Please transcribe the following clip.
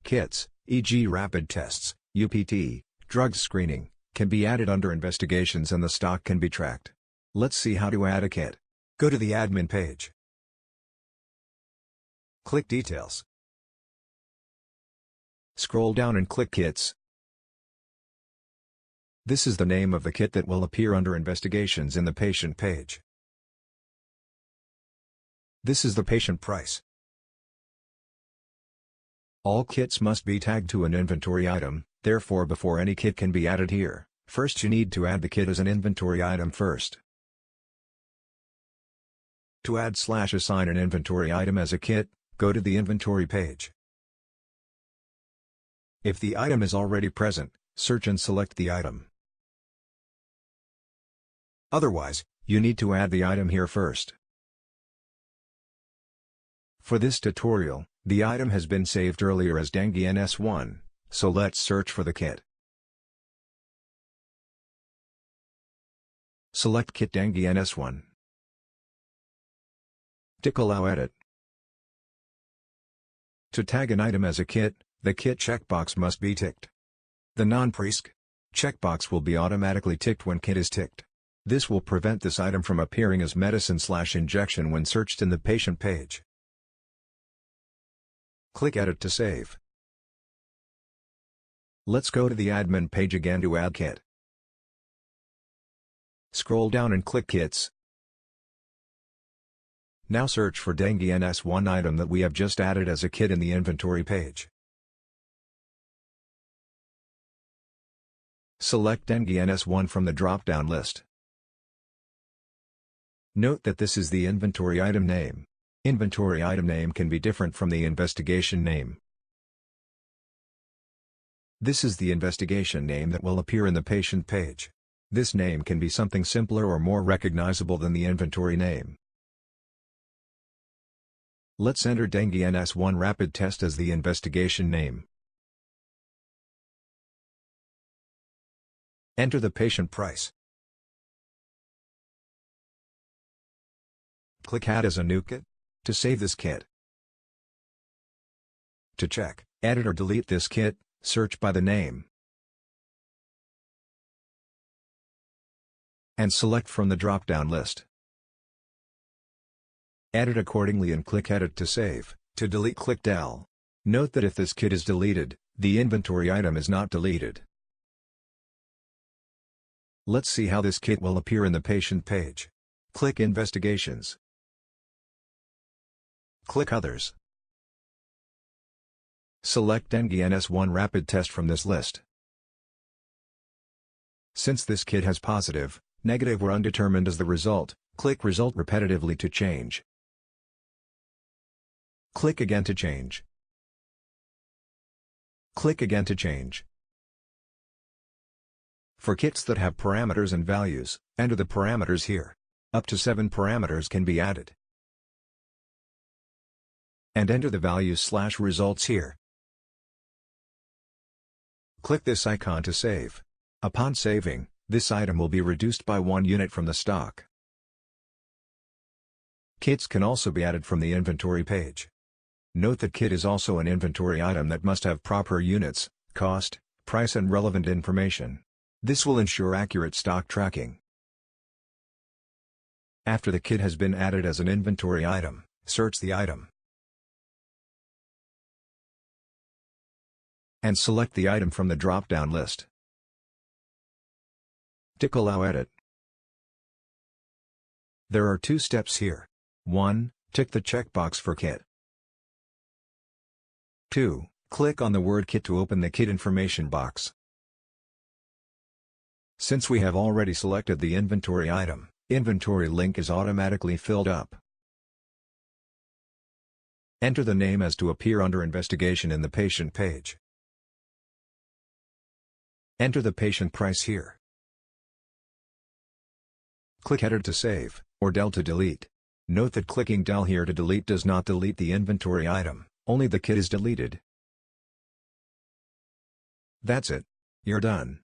Kits, e.g. rapid tests, UPT, drug screening, can be added under investigations and the stock can be tracked. Let's see how to add a kit. Go to the admin page. Click Details. Scroll down and click Kits. This is the name of the kit that will appear under investigations in the patient page. This is the patient price. All kits must be tagged to an inventory item, therefore before any kit can be added here, first you need to add the kit as an inventory item first. To add/assign an inventory item as a kit, go to the inventory page. If the item is already present, search and select the item. Otherwise, you need to add the item here first. For this tutorial, the item has been saved earlier as Dengue NS1, so let's search for the kit. Select Kit Dengue NS1. Tick Allow Edit. To tag an item as a kit, the kit checkbox must be ticked. The non-PRISC checkbox will be automatically ticked when kit is ticked. This will prevent this item from appearing as medicine/injection when searched in the patient page. Click Edit to save. Let's go to the admin page again to add kit. Scroll down and click Kits. Now search for Dengue NS1 item that we have just added as a kit in the inventory page. Select Dengue NS1 from the drop-down list. Note that this is the inventory item name. Inventory item name can be different from the investigation name. This is the investigation name that will appear in the patient page. This name can be something simpler or more recognizable than the inventory name. Let's enter Dengue NS1 rapid test as the investigation name. Enter the patient price. Click Add as a new kit to save this kit. To check, edit or delete this kit, search by the name. And select from the drop-down list. Edit accordingly and click Edit to save. To delete, click Del. Note that if this kit is deleted, the inventory item is not deleted. Let's see how this kit will appear in the patient page. Click Investigations. Click Others. Select Dengue NS1 rapid test from this list. Since this kit has positive, negative or undetermined as the result, click Result repetitively to change. Click again to change. Click again to change. For kits that have parameters and values, enter the parameters here. Up to 7 parameters can be added. And enter the values/results here. Click this icon to save. Upon saving, this item will be reduced by 1 unit from the stock. Kits can also be added from the inventory page. Note that kit is also an inventory item that must have proper units, cost, price and relevant information. This will ensure accurate stock tracking. After the kit has been added as an inventory item, search the item. And select the item from the drop-down list. Tick Allow Edit. There are 2 steps here. 1. Tick the checkbox for kit. 2. Click on the word kit to open the kit information box. Since we have already selected the inventory item, inventory link is automatically filled up. Enter the name as to appear under investigation in the patient page. Enter the patient price here. Click Edit to save, or Del to delete. Note that clicking Del here to delete does not delete the inventory item, only the kit is deleted. That's it. You're done.